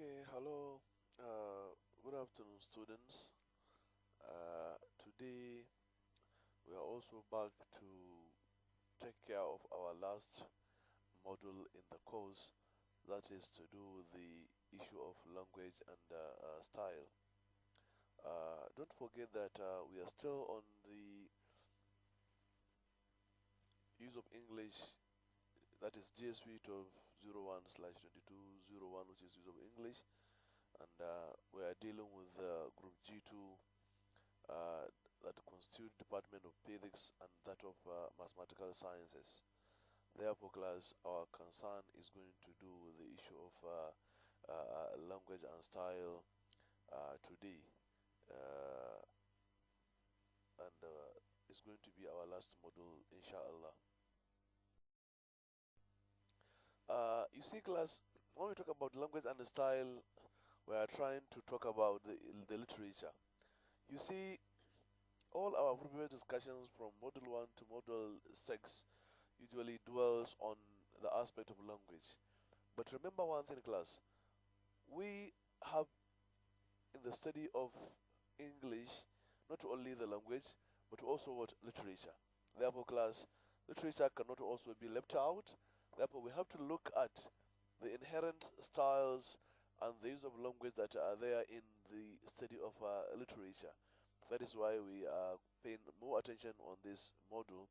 Okay, hello. Good afternoon, students. Today we are also back to take care of our last module in the course, that is to do with the issue of language and style. Don't forget that we are still on the use of English, that is GSV 1201 slash 2201, which is use of English, and we are dealing with group G2 uh, that constitute Department of Physics and that of Mathematical Sciences. Therefore, class, our concern is going to do with the issue of language and style today, uh, and it's going to be our last module, inshallah. You see, class, when we talk about language and style, we are trying to talk about the literature. You see, all our previous discussions from Module 1 to Module 6 usually dwells on the aspect of language. But remember one thing, class, we have in the study of English not only the language, but also what literature. Therefore, class, literature cannot also be left out. Therefore, we have to look at the inherent styles and the use of language that are there in the study of literature. That is why we are paying more attention on this module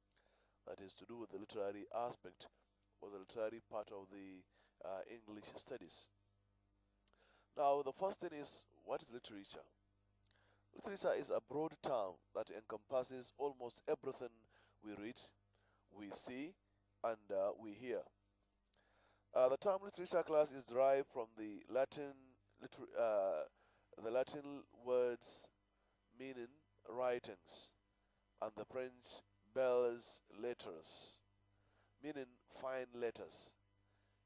that is to do with the literary aspect or the literary part of the English studies. Now, the first thing is, what is literature? Literature is a broad term that encompasses almost everything we read, we see, and we hear. The term literature, class, is derived from the Latin words meaning writings, and the French belles lettres, meaning fine letters.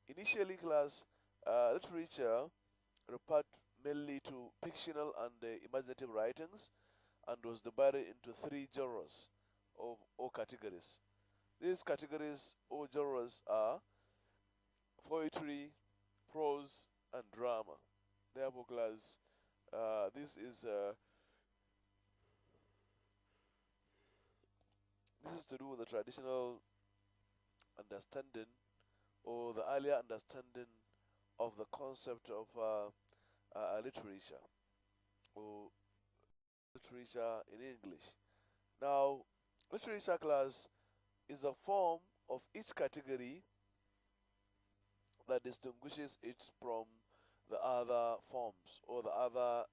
Initially, class, literature referred mainly to fictional and imaginative writings and was divided into three genres or categories. These categories or genres are poetry, prose, and drama. Therefore, class, this is to do with the traditional understanding or the earlier understanding of the concept of literature or literature in English. Now, literature, class, is a form of each category that distinguishes it from the other forms or the other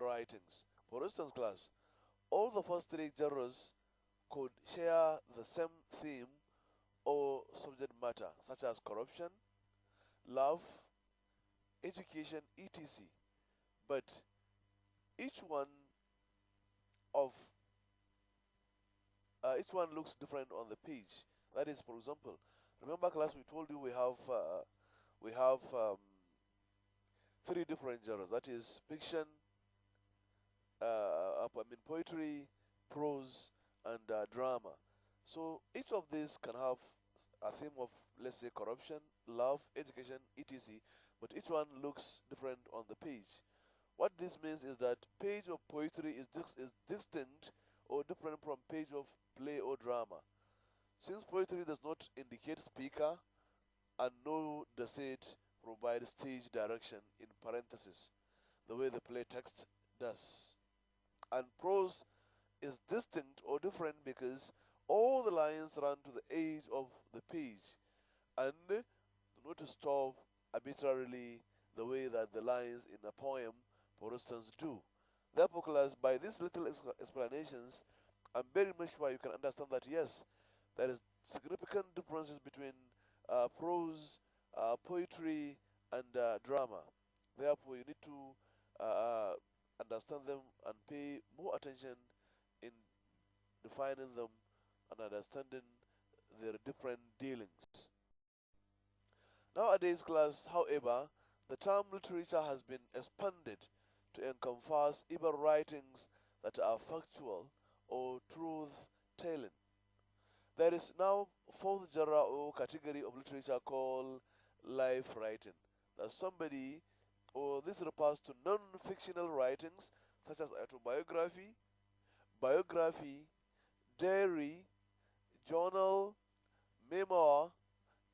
writings. For instance, class, all the first three genres could share the same theme or subject matter, such as corruption, love, education, etc. But each one of each one looks different on the page. That is, for example, remember, class, we told you we have three different genres. That is fiction, poetry, prose, and drama. So each of these can have a theme of, let's say, corruption, love, education, etc. But each one looks different on the page. What this means is that page of poetry is distinct or different from page of play or drama. Since poetry does not indicate speaker and nor does it provide stage direction in parentheses, the way the play text does. And prose is distinct or different because all the lines run to the edge of the page and do not stop arbitrarily the way that the lines in a poem, for instance, do. Therefore, class, by these little explanations, I'm very much sure you can understand that yes, there is significant differences between prose, poetry, and drama. Therefore, you need to uh, understand them and pay more attention in defining them and understanding their different dealings. Nowadays, class, however, the term literature has been expanded to encompass even writings that are factual or truth telling. There is now fourth genre or category of literature called life writing. That somebody or this refers to non-fictional writings such as autobiography, biography, diary, journal, memoir,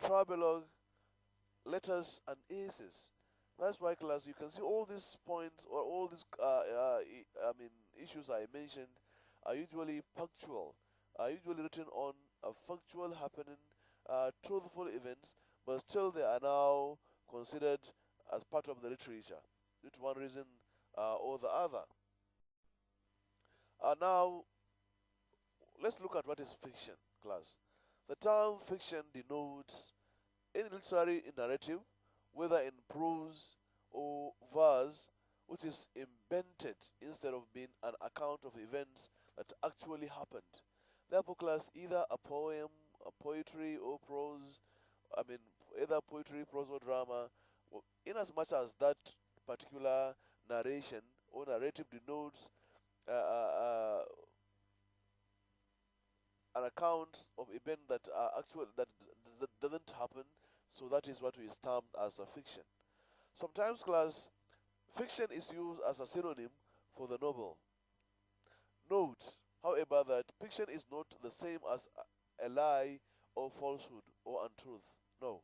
travelogue, letters, and essays. That's why, class, you can see all these points or all these, issues I mentioned are usually factual, are usually written on a factual happening, truthful events, but still they are now considered as part of the literature due to one reason or the other. Now, let's look at what is fiction, class. The term fiction denotes any literary narrative, whether in prose or verse, which is invented instead of being an account of events that actually happened. Therefore, class, either a poem, a poetry, or prose, I mean, either poetry, prose, or drama, in as much as that particular narration or narrative denotes uh, uh, uh, an account of event that actual that doesn't happen, so that is what is termed as a fiction. Sometimes, class, fiction is used as a synonym for the novel. Note, however, that fiction is not the same as a lie or falsehood or untruth. No.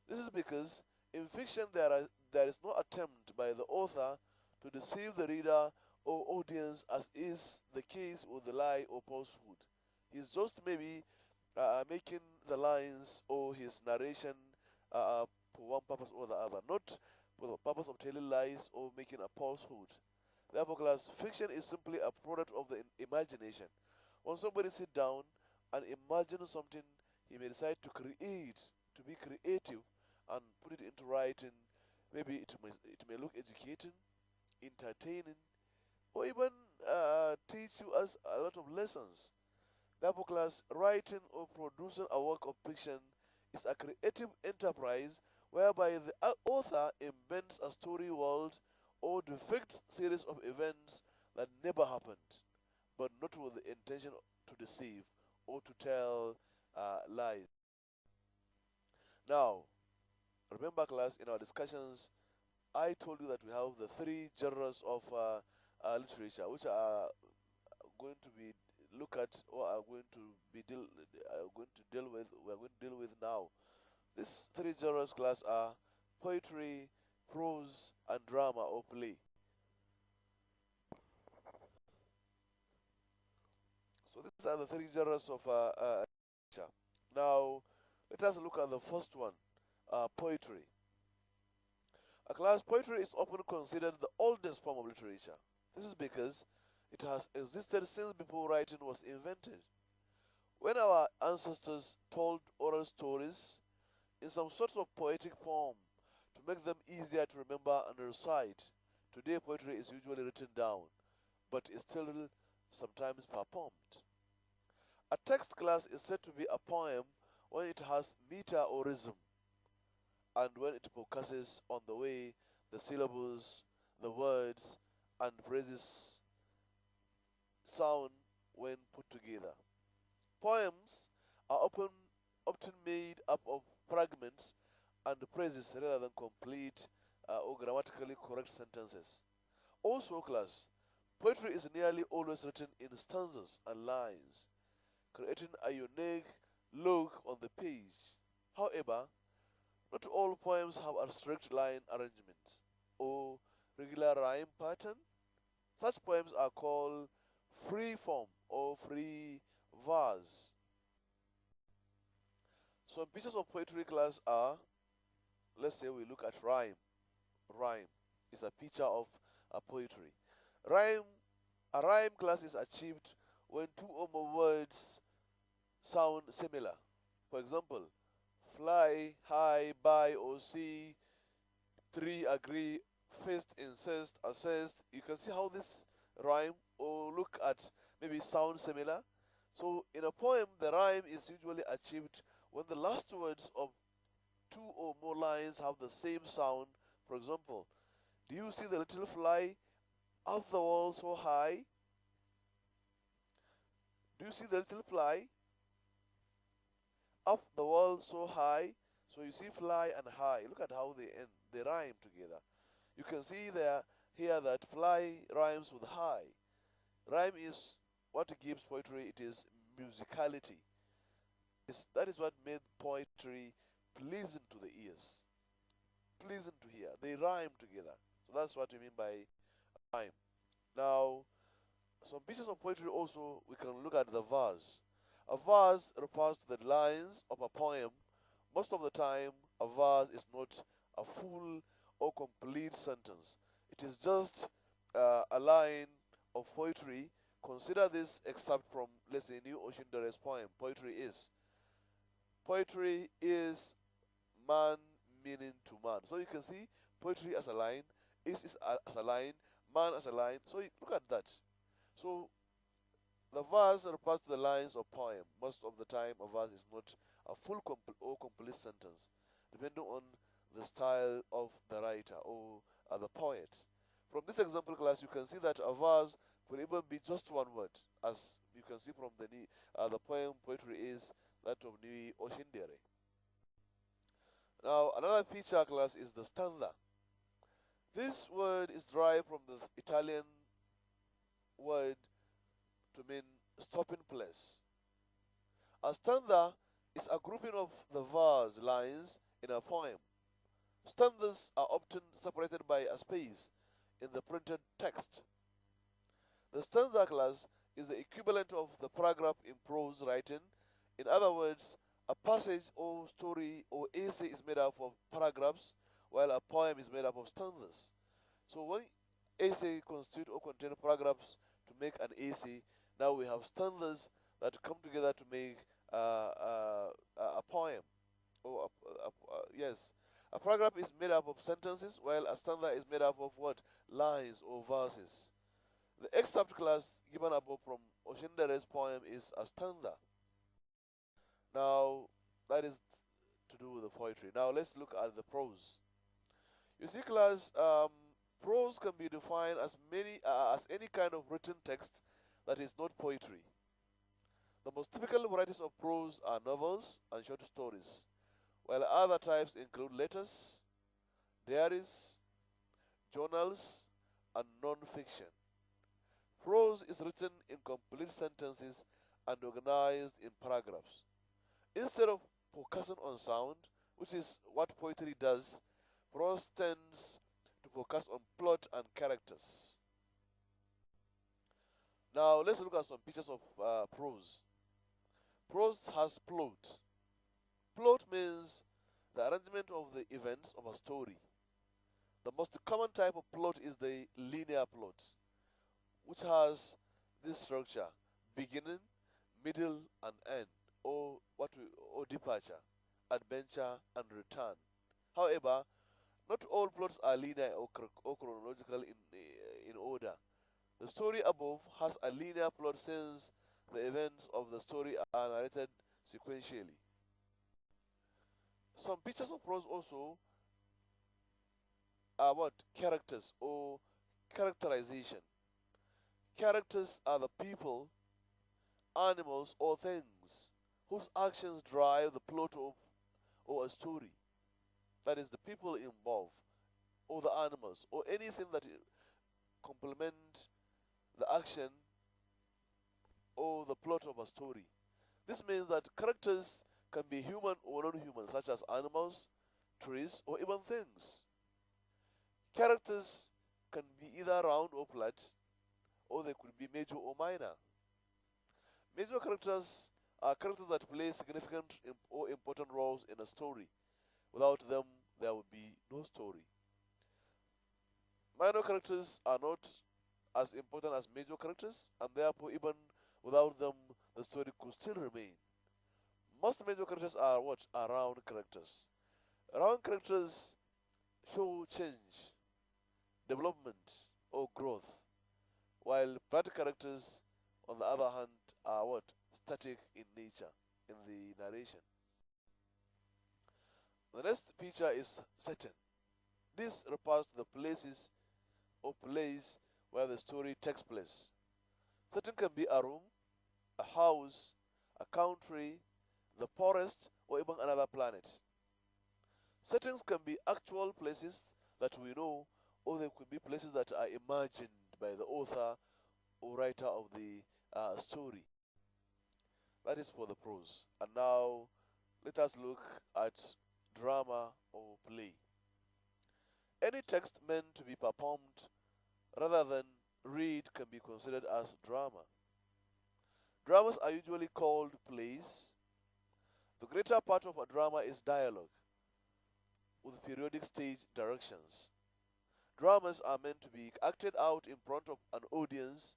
This is because in fiction there is no attempt by the author to deceive the reader or audience, as is the case with the lie or falsehood. He's just maybe making the lines or his narration for one purpose or the other, not for the purpose of telling lies or making a falsehood. Therefore, class, fiction is simply a product of the imagination. When somebody sit down and imagine something, he may decide to create, to be creative, and put it into writing. Maybe it may look educating, entertaining, or even teach you us a lot of lessons. Therefore, class, writing or producing a work of fiction is a creative enterprise whereby the author invents a story world or depicts series of events that never happened, but not with the intention to deceive or to tell lies. Now, remember, class, in our discussions, I told you that we have the three genres of literature, which are going to be look at or are going to be going to deal with. We are going to deal with now. These three genres, class, are poetry, prose, and drama or play. So these are the three genres of literature. Now, let us look at the first one, poetry. A class, poetry is often considered the oldest form of literature. This is because it has existed since before writing was invented. When our ancestors told oral stories in some sorts of poetic form to make them easier to remember and recite, today poetry is usually written down, but is still sometimes performed. A text, class, is said to be a poem when it has meter or rhythm, and when it focuses on the way the syllables, the words, and phrases sound when put together. Poems are often made up of fragments and phrases rather than complete or grammatically correct sentences. Also, class, poetry is nearly always written in stanzas and lines, creating a unique look on the page. However, not all poems have a strict line arrangement or regular rhyme pattern. Such poems are called free form or free verse. Some pieces of poetry, class, are, let's say we look at rhyme. Rhyme is a picture of a poetry. Rhyme, a rhyme, class, is achieved when two or more words sound similar. For example, fly, high, buy, or see, three, agree, first, incest, assist. You can see how this rhyme or look at maybe sound similar. So in a poem, the rhyme is usually achieved when the last words of two or more lines have the same sound. For example, do you see the little fly up the wall so high? Do you see the little fly up the wall so high? So you see fly and high. Look at how they end. They rhyme together. You can see there here that fly rhymes with high. Rhyme is what gives poetry it is musicality. That is what made poetry pleasant to the ears, pleasant to hear. They rhyme together. So that's what we mean by rhyme. Now, some pieces of poetry also, we can look at the verse. A verse refers to the lines of a poem. Most of the time, a verse is not a full or complete sentence. It is just a line of poetry. Consider this excerpt from, let's say, New Ocean Dore's poem. Poetry is man meaning to man. So you can see poetry as a line, is as a line, man as a line. So look at that. So the verse refers to the lines of poem. Most of the time, a verse is not a full or complete sentence, depending on the style of the writer or the poet. From this example class, you can see that a verse could even be just one word, as you can see from the poem poetry is that of Nui Oshindere. Now, another feature class is the stanza. This word is derived from the Italian word to mean stopping place. A stanza is a grouping of the verse lines in a poem. Stanzas are often separated by a space in the printed text. The stanza class is the equivalent of the paragraph in prose writing. In other words, a passage or story or essay is made up of paragraphs, while a poem is made up of stanzas. So when essay constitute or contain paragraphs to make an essay, now we have stanzas that come together to make a poem. Or yes, a paragraph is made up of sentences, while a stanza is made up of what? Lines or verses. The excerpt class given above from Oshindere's poem is a stanza. Now, that is to do with the poetry. Now, let's look at the prose. You see, class, prose can be defined as any kind of written text that is not poetry. The most typical varieties of prose are novels and short stories, while other types include letters, diaries, journals, and non-fiction. Prose is written in complete sentences and organized in paragraphs. Instead of focusing on sound, which is what poetry does, prose tends to focus on plot and characters. Now let's look at some pictures of prose. Prose has plot. Plot means the arrangement of the events of a story. The most common type of plot is the linear plot, which has this structure: beginning, middle, and end, or departure, adventure, and return. However, not all plots are linear or chronological in order. The story above has a linear plot since the events of the story are narrated sequentially. Some pictures of prose also are what? Characters or characterization. Characters are the people, animals, or things whose actions drive the plot of or a story. That is, the people involved, or the animals, or anything that complement the action or the plot of a story. This means that characters can be human or non-human, such as animals, trees, or even things. Characters can be either round or flat, or they could be major or minor. Major characters are characters that play significant or important roles in a story. Without them, there would be no story. Minor characters are not as important as major characters, and therefore, even without them, the story could still remain. Most major characters are what? Are round characters. Round characters show change, development, or growth, while flat characters, on the other hand, are what? Static in nature, in the narration. The next feature is setting. This refers to the places or place where the story takes place. Setting can be a room, a house, a country, the forest, or even another planet. Settings can be actual places that we know or they could be places that are imagined by the author or writer of the story. That is for the prose. And now let us look at drama or play. Any text meant to be performed rather than read can be considered as drama. Dramas are usually called plays. The greater part of a drama is dialogue with periodic stage directions. Dramas are meant to be acted out in front of an audience.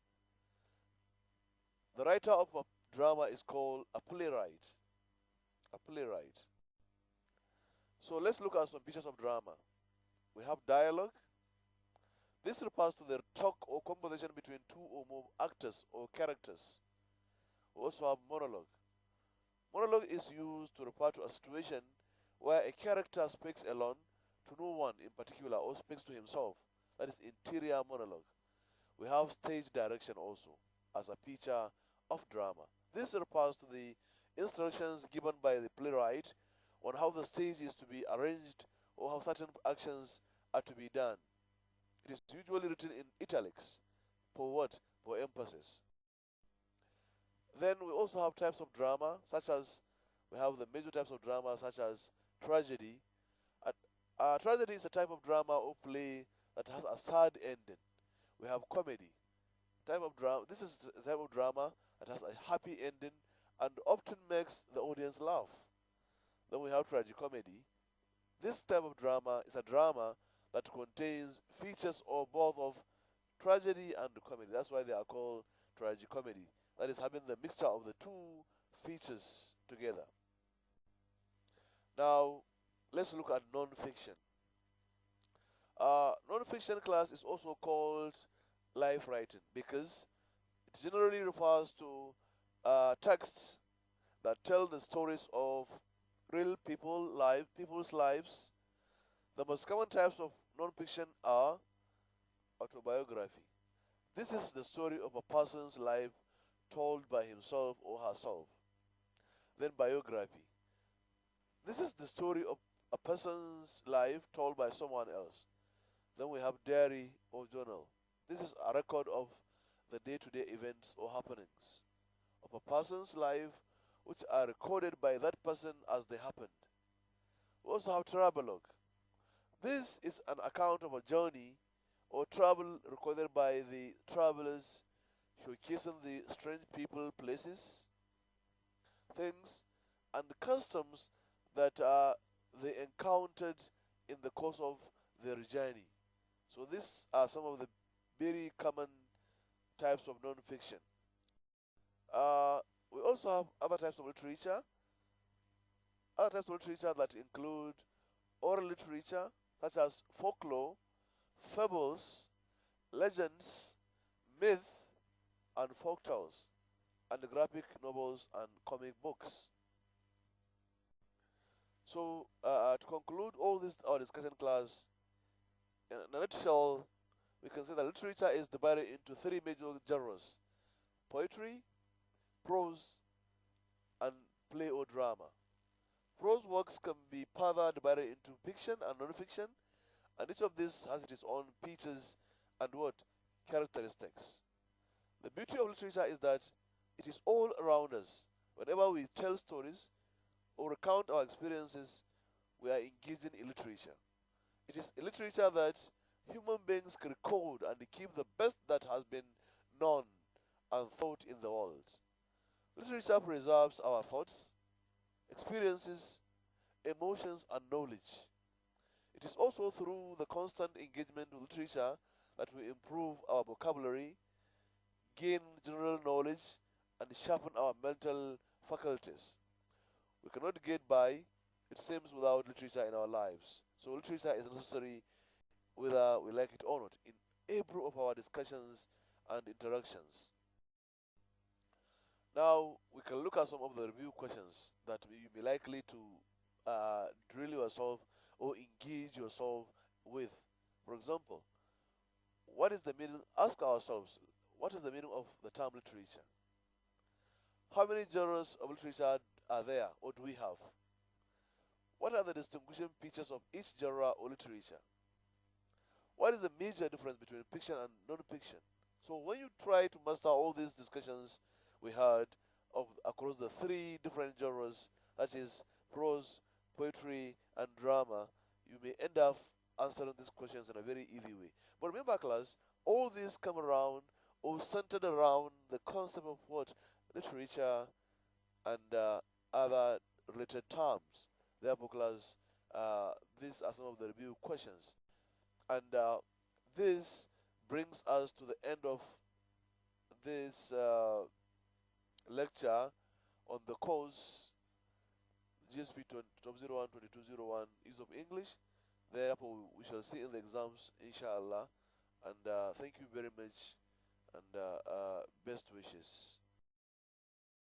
The writer of a drama is called a playwright. A playwright. So let's look at some features of drama. We have dialogue. This refers to the talk or conversation between two or more actors or characters. We also have monologue. Monologue is used to refer to a situation where a character speaks alone to no one in particular or speaks to himself. That is interior monologue. We have stage direction also as a feature of drama. This refers to the instructions given by the playwright on how the stage is to be arranged or how certain actions are to be done. It is usually written in italics. For what? For emphasis. Then we also have types of drama, such as we have the major types of drama, such as tragedy. Tragedy is a type of drama or play that has a sad ending. We have comedy. Type of drama. This is the type of drama that has a happy ending and often makes the audience laugh. Then we have tragicomedy. This type of drama is a drama that contains features of both of tragedy and comedy. That's why they are called tragicomedy. That is having the mixture of the two features together. Now, let's look at non-fiction. Non-fiction class is also called life writing because it generally refers to texts that tell the stories of real people's lives. The most common types of non-fiction are autobiography. This is the story of a person's life told by himself or herself. Then biography. This is the story of a person's life told by someone else. Then we have diary or journal. This is a record of the day-to-day events or happenings of a person's life which are recorded by that person as they happened. We also have travelogue. This is an account of a journey or travel recorded by the travelers, showcasing the strange people, places, things, and customs that they encountered in the course of their journey. So these are some of the very common types of non-fiction. We also have other types of literature. Other types of literature that include oral literature, such as folklore, fables, legends, myth, and folk tales, and graphic novels and comic books. So, to conclude all this our discussion class, in a nutshell, we can say that literature is divided into three major genres: poetry, prose, and play or drama. Prose works can be further divided into fiction and non-fiction, and each of these has its own features and what characteristics. The beauty of literature is that it is all around us. Whenever we tell stories or recount our experiences, we are engaging in literature. It is in literature that human beings can record and keep the best that has been known and thought in the world. Literature preserves our thoughts, experiences, emotions, and knowledge. It is also through the constant engagement with literature that we improve our vocabulary, gain general knowledge, and sharpen our mental faculties. We cannot get by, it seems, without literature in our lives. So literature is necessary whether we like it or not in every of our discussions and interactions. Now we can look at some of the review questions that you may likely to drill yourself or engage yourself with. For example, what is the meaning? Ask ourselves, what is the meaning of the term literature? How many genres of literature are there or do we have? What are the distinguishing features of each genre or literature? What is the major difference between fiction and non-fiction? So when you try to master all these discussions we had of across the three different genres, that is prose, poetry, and drama, you may end up answering these questions in a very easy way. But remember, class, all these come around or centered around the concept of what literature and other related terms. Therefore, class, these are some of the review questions. And this brings us to the end of this lecture on the course GSP 2001 2201 use of English. Therefore, we shall see in the exams, inshallah. And thank you very much, and best wishes.